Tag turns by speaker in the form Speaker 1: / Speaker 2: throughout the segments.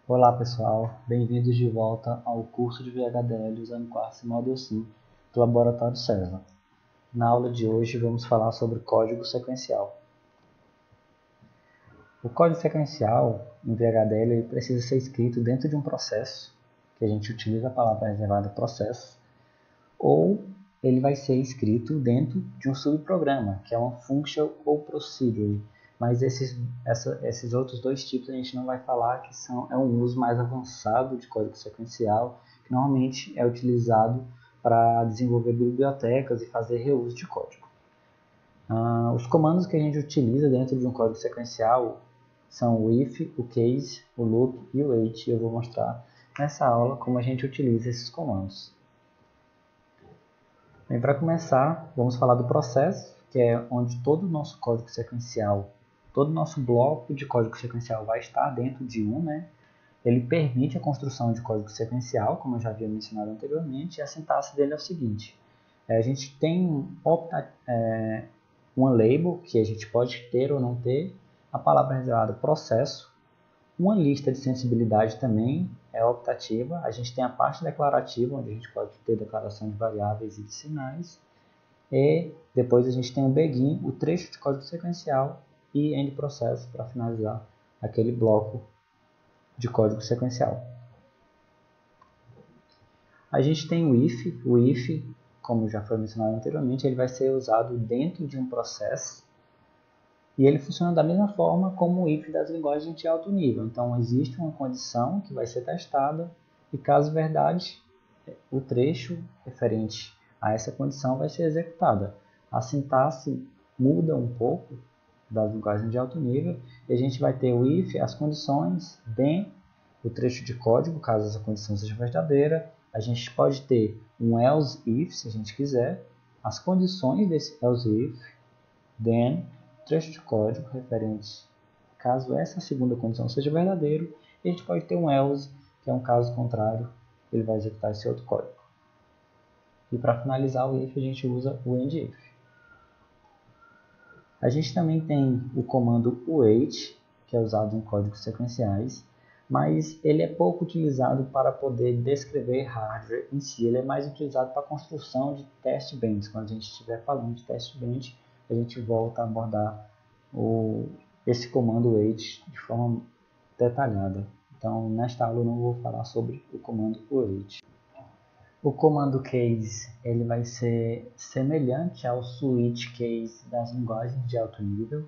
Speaker 1: Olá pessoal, bem-vindos de volta ao curso de VHDL usando Quartz Model Sim do Laboratório César. Na aula de hoje vamos falar sobre código sequencial. O código sequencial em VHDL ele precisa ser escrito dentro de um processo, que a gente utiliza a palavra reservada processo, ou ele vai ser escrito dentro de um subprograma, que é uma function ou procedure. Mas esses outros dois tipos a gente não vai falar, que é um uso mais avançado de código sequencial, que normalmente é utilizado para desenvolver bibliotecas e fazer reuso de código. Os comandos que a gente utiliza dentro de um código sequencial são o if, o case, o loop e o wait. Eu vou mostrar nessa aula como a gente utiliza esses comandos. Bem, para começar, vamos falar do processo, que é onde todo o nosso código sequencial, todo o nosso bloco de código sequencial vai estar dentro de um, né? Ele permite a construção de código sequencial, como eu já havia mencionado anteriormente, e a sintaxe dele é o seguinte. A gente tem uma label, que a gente pode ter ou não ter, a palavra reservada processo, uma lista de sensibilidade também é optativa. A gente tem a parte declarativa, onde a gente pode ter declaração de variáveis e de sinais. E depois a gente tem o begin, o trecho de código sequencial, e end process para finalizar aquele bloco de código sequencial. A gente tem o if, como já foi mencionado anteriormente, ele vai ser usado dentro de um processo e ele funciona da mesma forma como o if das linguagens de alto nível. Então, existe uma condição que vai ser testada e, caso verdade, o trecho referente a essa condição vai ser executada. A sintaxe muda um pouco das linguagens de alto nível e a gente vai ter o if, as condições, then, o trecho de código, caso essa condição seja verdadeira. A gente pode ter um else if, se a gente quiser, as condições desse else if, then, trecho de código referente caso essa segunda condição seja verdadeira, e a gente pode ter um else, que é um caso contrário, ele vai executar esse outro código. E para finalizar o if, a gente usa o end if. A gente também tem o comando wait, que é usado em códigos sequenciais, mas ele é pouco utilizado para poder descrever hardware em si. Ele é mais utilizado para a construção de test bench. Quando a gente estiver falando de test bench, a gente volta a abordar esse comando wait de forma detalhada. Então, nesta aula eu não vou falar sobre o comando wait. O comando case ele vai ser semelhante ao switch case das linguagens de alto nível.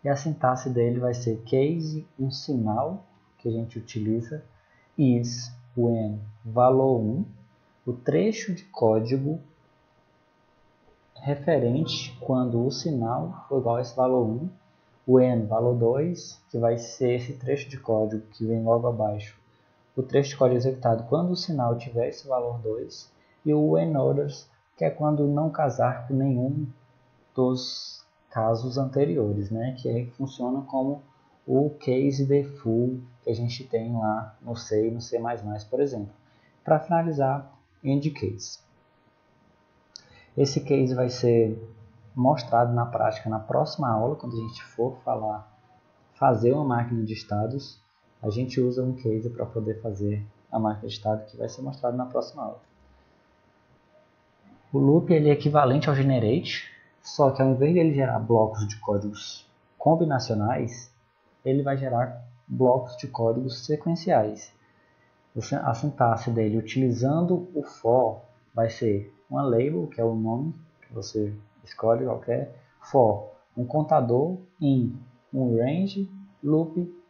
Speaker 1: E a sintaxe dele vai ser case, um sinal que a gente utiliza, is, when, valor 1, o trecho de código referente quando o sinal for igual a esse valor 1, when, valor 2, que vai ser esse trecho de código que vem logo abaixo, o trecho de código executado quando o sinal tiver esse valor 2, e o when others, que é quando não casar com nenhum dos casos anteriores, né? Que aí funciona como o case default que a gente tem lá no C e no C++, por exemplo. Para finalizar, end case. Esse case vai ser mostrado na prática na próxima aula, quando a gente for fazer uma máquina de estados, a gente usa um case para poder fazer a máquina de estado que vai ser mostrado na próxima aula. O loop ele é equivalente ao generate, só que ao invés de ele gerar blocos de códigos combinacionais, ele vai gerar blocos de códigos sequenciais. A sintaxe dele, utilizando o for, vai ser uma label, que é o nome que você escolhe qualquer, for, um contador, in, um range, loop,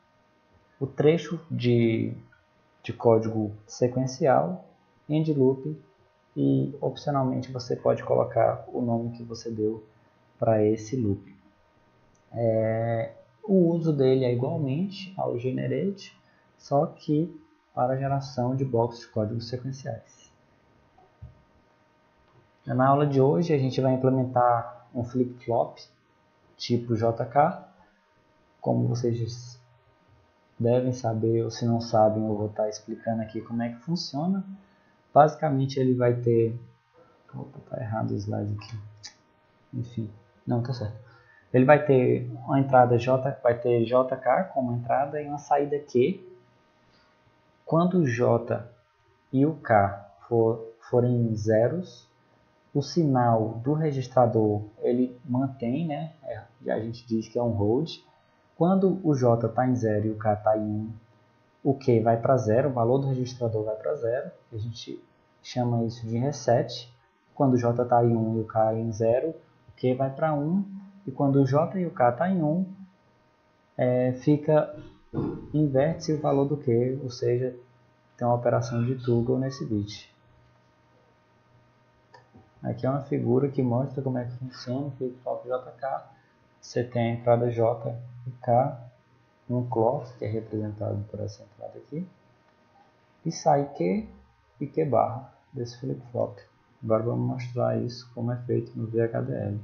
Speaker 1: o trecho de código sequencial, end loop, e opcionalmente você pode colocar o nome que você deu para esse loop. O uso dele é igualmente ao generate, só que para a geração de blocos de código sequenciais. Na aula de hoje a gente vai implementar um flip-flop tipo JK. Como vocês devem saber, ou se não sabem, eu vou estar explicando aqui como é que funciona. Basicamente ele vai ter... Opa, tá errado o slide aqui. Enfim, não, tá certo. Ele vai ter uma entrada vai ter JK como entrada e uma saída Q. Quando o J e o K forem zeros, o sinal do registrador ele mantém, né? A gente diz que é um hold. Quando o J está em 0 e o K está em 1, o Q vai para 0, o valor do registrador vai para 0. A gente chama isso de reset. Quando o J está em 1 e o K em 0, o Q vai para 1. E quando o J e o K está em 1, inverte-se o valor do Q, ou seja, tem uma operação de toggle nesse bit. Aqui é uma figura que mostra como é que funciona o flip-flop JK. Você tem a entrada J e K no clock, que é representado por essa entrada aqui, e sai Q e Q barra desse flip-flop. Agora vamos mostrar isso como é feito no VHDL.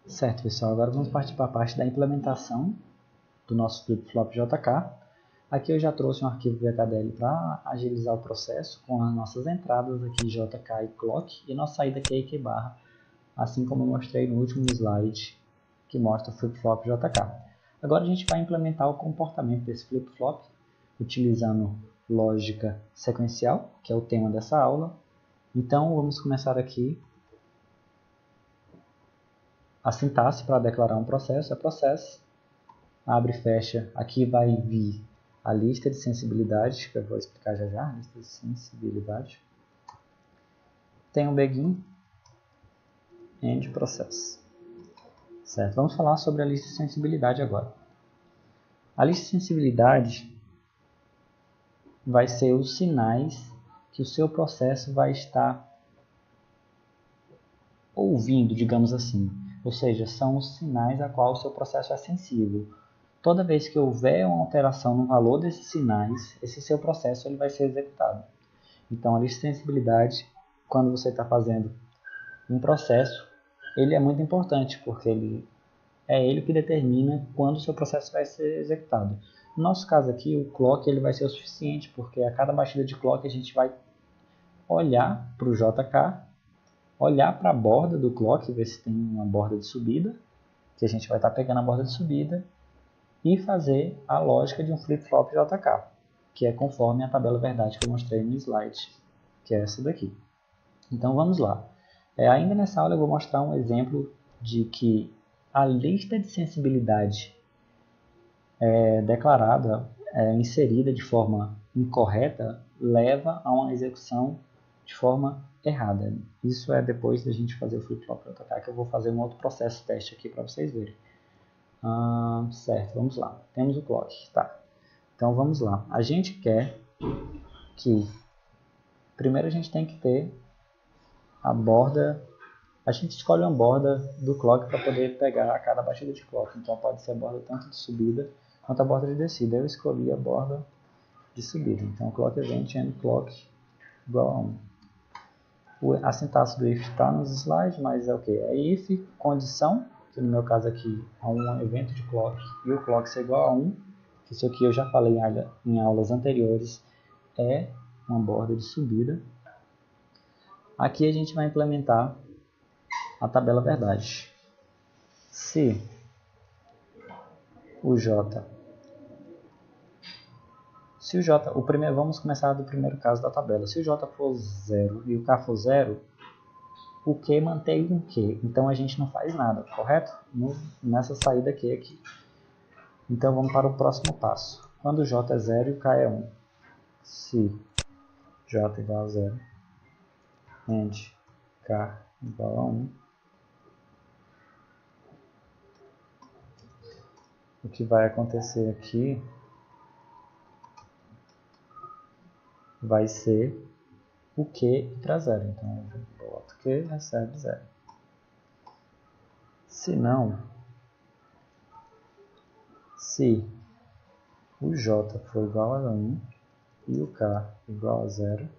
Speaker 1: Certo, pessoal, agora vamos partir para a parte da implementação do nosso flip-flop JK. Aqui eu já trouxe um arquivo VHDL para agilizar o processo com as nossas entradas aqui JK e clock e nossa saída Q e Q barra, assim como eu mostrei no último slide que mostra o flip-flop JK. Agora a gente vai implementar o comportamento desse flip-flop utilizando lógica sequencial, que é o tema dessa aula. Então vamos começar aqui a sintaxe para declarar um processo, é process, abre e fecha, aqui vai vir a lista de sensibilidades, que eu vou explicar já já, lista de sensibilidade. Tem um begin, end process. Certo, vamos falar sobre a lista de sensibilidade agora. A lista de sensibilidade vai ser os sinais que o seu processo vai estar ouvindo, digamos assim. Ou seja, são os sinais a qual o seu processo é sensível. Toda vez que houver uma alteração no valor desses sinais, esse seu processo ele vai ser executado. Então, a lista de sensibilidade, quando você está fazendo um processo, ele é muito importante, porque ele que determina quando o seu processo vai ser executado. No nosso caso aqui, o clock ele vai ser o suficiente, porque a cada batida de clock a gente vai olhar para o JK, olhar para a borda do clock, ver se tem uma borda de subida, que a gente vai estar pegando a borda de subida, e fazer a lógica de um flip-flop JK, que é conforme a tabela verdade que eu mostrei no slide, que é essa daqui. Então vamos lá. Ainda nessa aula eu vou mostrar um exemplo de que a lista de sensibilidade declarada, inserida de forma incorreta, leva a uma execução de forma errada. Isso é depois da gente fazer o flip-flop JK, que eu vou fazer um outro processo teste aqui para vocês verem. Certo, vamos lá. Temos o clock, tá. Então vamos lá. A gente quer que primeiro a gente tem que ter a borda. A gente escolhe uma borda do clock para poder pegar a cada batida de clock. Então pode ser a borda tanto de subida quanto a borda de descida. Eu escolhi a borda de subida. Então clock event and clock igual a 1. A sintaxe do if está nos slides, mas é o que? É if condição, que no meu caso aqui é um evento de clock e o clock ser igual a 1. Isso aqui eu já falei em aulas anteriores, é uma borda de subida. Aqui a gente vai implementar a tabela verdade. Se o J, vamos começar do primeiro caso da tabela. Se o J for 0 e o K for 0, o Q mantém um Q. Então a gente não faz nada, correto? Nessa saída aqui. Então vamos para o próximo passo. Quando o J é 0 e o K é 1. Se J igual a 0, end K igual a 1, o que vai acontecer aqui vai ser o Q para 0. Então eu boto Q recebe 0. Se não, se o J for igual a 1 e o K igual a 0,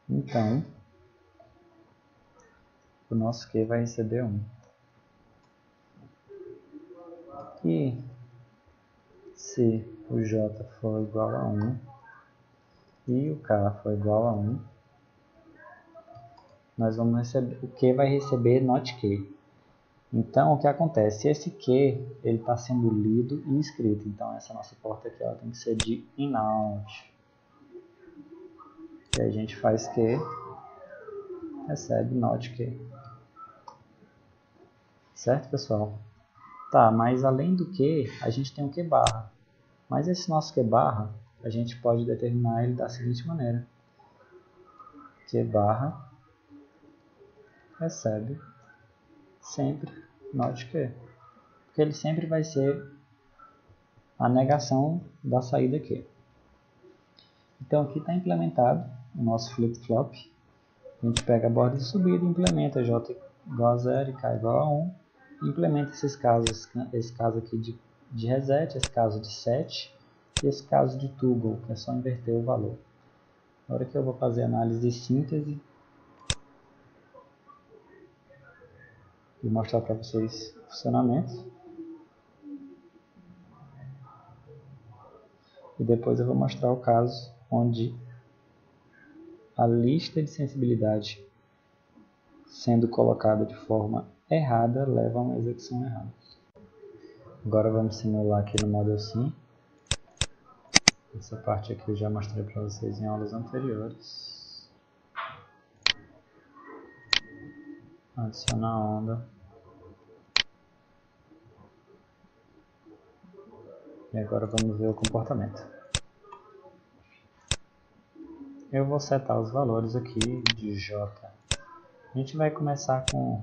Speaker 1: então o nosso Q vai receber 1. E se o J for igual a 1 e o K for igual a 1, nós vamos receber, o Q vai receber not Q. Então, o que acontece? Esse Q ele está sendo lido e escrito. Então, essa nossa porta aqui ela tem que ser de in-out. E aí a gente faz Q, recebe not Q. Certo, pessoal? Tá, mas além do Q, a gente tem o Q barra. Mas esse nosso Q barra, a gente pode determinar ele da seguinte maneira. Q barra recebe sempre not Q. Porque ele sempre vai ser a negação da saída Q. Então aqui está implementado o nosso flip-flop. A gente pega a borda de subida e implementa J igual a 0 e K igual a 1. Implementa esses casos, esse caso aqui de reset, esse caso de set e esse caso de toggle, que é só inverter o valor. Agora que eu vou fazer análise de síntese e mostrar para vocês o funcionamento. E depois eu vou mostrar o caso onde a lista de sensibilidade sendo colocada de forma errada leva a uma execução errada. Agora vamos simular aqui no Model Sim. Essa parte aqui eu já mostrei para vocês em aulas anteriores. Adicionar a onda. E agora vamos ver o comportamento. Eu vou setar os valores aqui de J. A gente vai começar com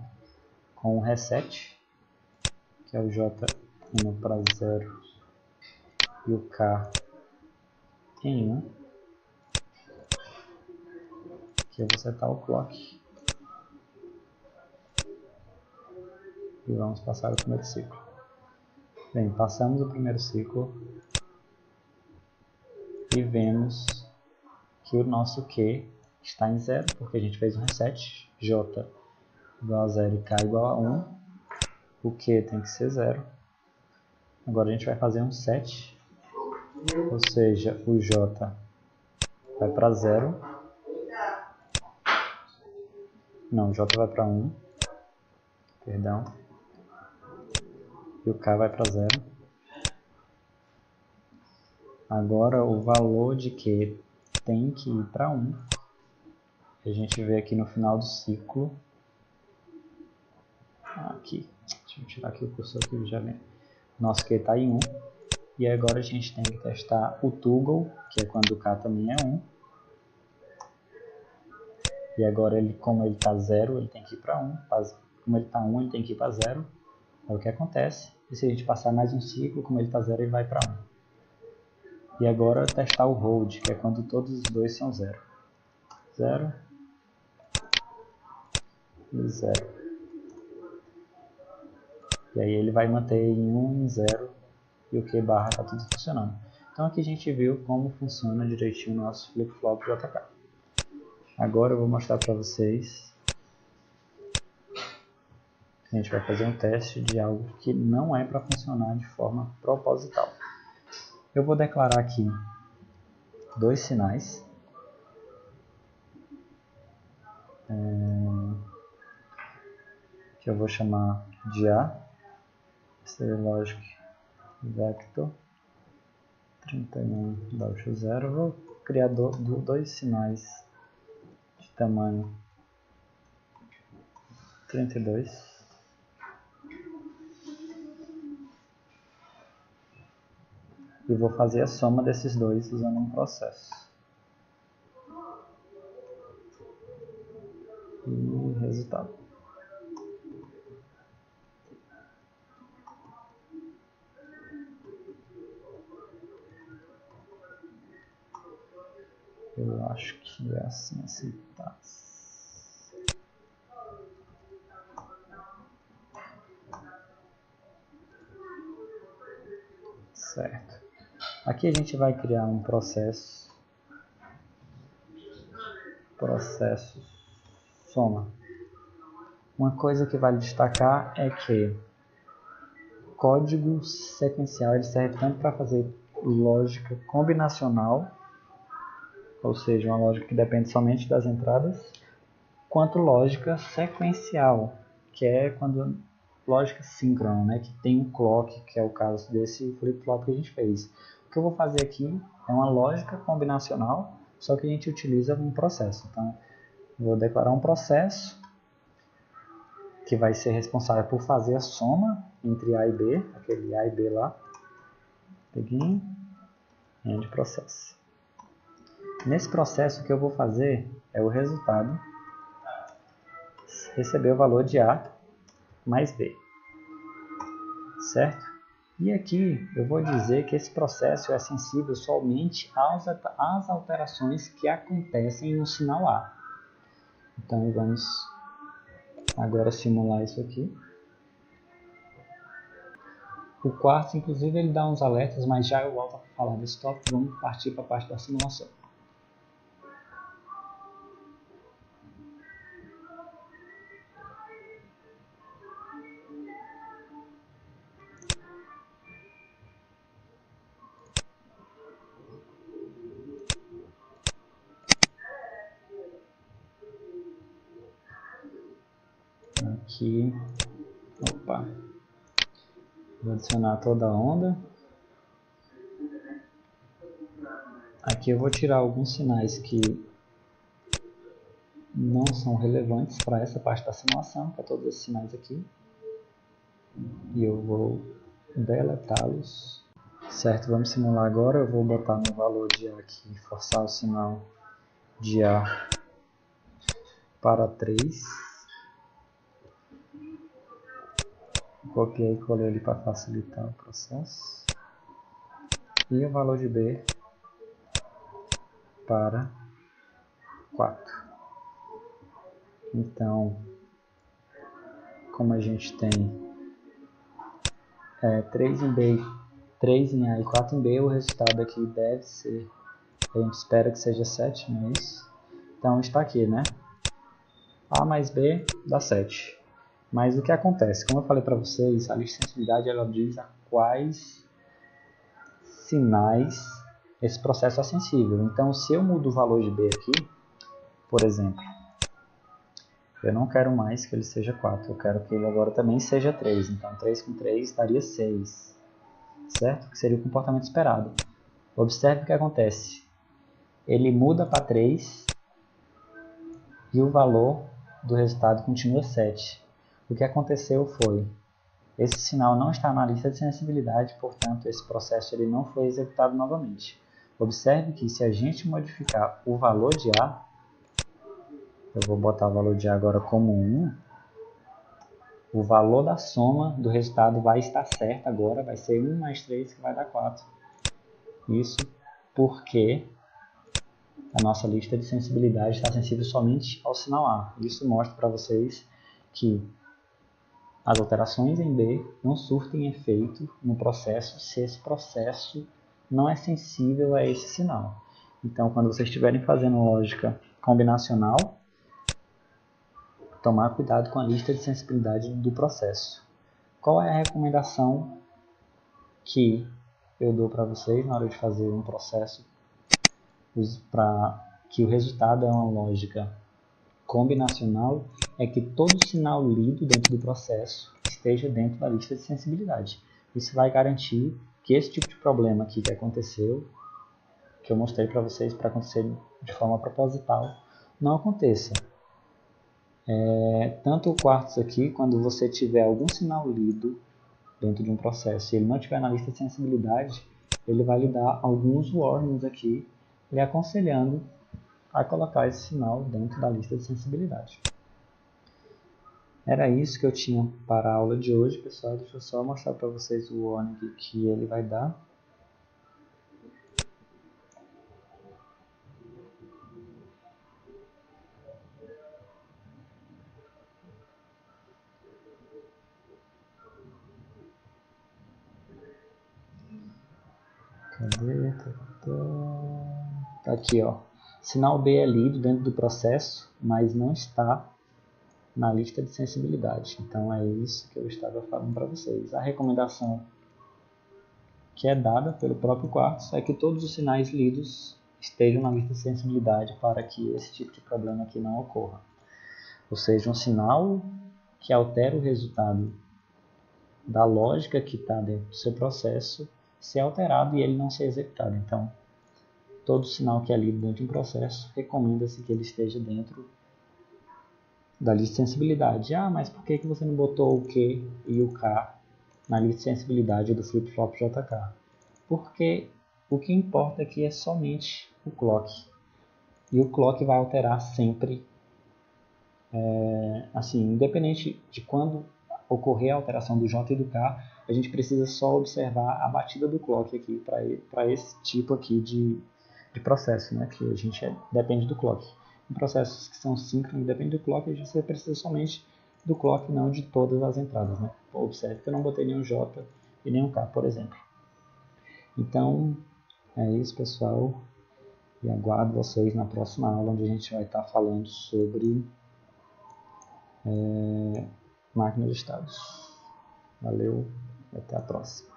Speaker 1: o reset, que é o J indo para 0 e o K em 1. Aqui eu vou setar o clock. E vamos passar o primeiro ciclo. Bem, passamos o primeiro ciclo e vemos que o nosso Q está em 0, porque a gente fez um reset. J igual a 0 e K igual a 1. O Q tem que ser 0. Agora a gente vai fazer um set, ou seja, o J vai para 0. Não, o J vai para 1. Perdão. E o K vai para 0. Agora o valor de Q tem que ir para 1. A gente vê aqui no final do ciclo. Aqui. Deixa eu tirar aqui o cursor que já vem. Nosso Q está em 1. E agora a gente tem que testar o toggle, que é quando o K também é 1. E agora, como ele está 0, ele tem que ir para 1. Como ele está 1, ele tem que ir para 0. É o que acontece. E se a gente passar mais um ciclo, como ele está 0, ele vai para 1. E agora testar o hold, que é quando todos os dois são 0. 0 e 0. E aí ele vai manter em 1, em 0 e o Q barra está tudo funcionando. Então aqui a gente viu como funciona direitinho o nosso flip-flop JK. Agora eu vou mostrar para vocês. A gente vai fazer um teste de algo que não é para funcionar de forma proposital. Eu vou declarar aqui dois sinais. Que eu vou chamar de A. Logic Vector 31 0. Vou criar dois sinais de tamanho 32. E vou fazer a soma desses dois usando um processo. E resultado. Eu acho que é assim tá. Certo. Aqui a gente vai criar um processo soma. Uma coisa que vale destacar é que código sequencial ele serve tanto para fazer lógica combinacional, ou seja, uma lógica que depende somente das entradas, quanto lógica sequencial, que é quando lógica síncrona, né, que tem um clock, que é o caso desse flip-flop que a gente fez. O que eu vou fazer aqui é uma lógica combinacional, só que a gente utiliza um processo. Então, vou declarar um processo que vai ser responsável por fazer a soma entre A e B, aquele A e B lá. Begin, end processo. Nesse processo, o que eu vou fazer é o resultado receber o valor de A mais B, certo? E aqui eu vou dizer que esse processo é sensível somente às alterações que acontecem no sinal A. Então vamos agora simular isso aqui. O quarto, inclusive, ele dá uns alertas, mas já eu volto a falar desse tópico. Vamos partir para a parte da simulação. Aqui, opa, vou adicionar toda a onda. Aqui eu vou tirar alguns sinais que não são relevantes para essa parte da simulação, para todos esses sinais aqui. E eu vou deletá-los. Certo, vamos simular agora. Eu vou botar no valor de A aqui, forçar o sinal de A para 3. Copiei e colei ele para facilitar o processo. E o valor de B para 4. Então, como a gente tem 3 em B, 3 em A e 4 em B, o resultado aqui deve ser, a gente espera que seja 7, não é isso? Então está aqui, né? A mais B dá 7. Mas o que acontece? Como eu falei para vocês, a lista de sensibilidade ela diz a quais sinais esse processo é sensível. Então, se eu mudo o valor de B aqui, por exemplo, eu não quero mais que ele seja 4, eu quero que ele agora também seja 3. Então, 3 com 3 daria 6, certo? Que seria o comportamento esperado. Observe o que acontece. Ele muda para 3 e o valor do resultado continua 7. O que aconteceu foi, esse sinal não está na lista de sensibilidade, portanto, esse processo ele não foi executado novamente. Observe que se a gente modificar o valor de A, eu vou botar o valor de A agora como 1, o valor da soma do resultado vai estar certo agora, vai ser 1 mais 3 que vai dar 4. Isso porque a nossa lista de sensibilidade está sensível somente ao sinal A. Isso mostra para vocês que as alterações em B não surtem efeito no processo se esse processo não é sensível a esse sinal. Então, quando vocês estiverem fazendo lógica combinacional, tomar cuidado com a lista de sensibilidade do processo. Qual é a recomendação que eu dou para vocês na hora de fazer um processo para que o resultado é uma lógica combinacional? É que todo sinal lido dentro do processo esteja dentro da lista de sensibilidade. Isso vai garantir que esse tipo de problema aqui que aconteceu, que eu mostrei para vocês para acontecer de forma proposital, não aconteça. Tanto o quartzo aqui, quando você tiver algum sinal lido dentro de um processo e ele não estiver na lista de sensibilidade, ele vai lhe dar alguns warnings aqui, lhe aconselhando a colocar esse sinal dentro da lista de sensibilidade. Era isso que eu tinha para a aula de hoje, pessoal. Deixa eu só mostrar para vocês o warning que ele vai dar. Cadê? Tá aqui, ó. Sinal B é lido dentro do processo, mas não está na lista de sensibilidade. Então é isso que eu estava falando para vocês. A recomendação que é dada pelo próprio quartzo é que todos os sinais lidos estejam na lista de sensibilidade para que esse tipo de problema aqui não ocorra. Ou seja, um sinal que altera o resultado da lógica que está dentro do seu processo ser alterado e ele não ser executado. Então, todo sinal que é lido dentro de um processo, recomenda-se que ele esteja dentro da lista de sensibilidade. Ah, mas por que você não botou o Q e o K na lista de sensibilidade do flip-flop JK? Porque o que importa aqui é somente o clock. E o clock vai alterar sempre, assim, independente de quando ocorrer a alteração do J e do K, a gente precisa só observar a batida do clock aqui para esse tipo aqui de processo, né? Que a gente depende do clock. Em processos que são síncronos, depende do clock, a gente precisa somente do clock, não de todas as entradas, né? Observe que eu não botei nenhum J e nenhum K, por exemplo. Então, é isso, pessoal. E aguardo vocês na próxima aula, onde a gente vai estar falando sobre máquina de estados. Valeu, até a próxima.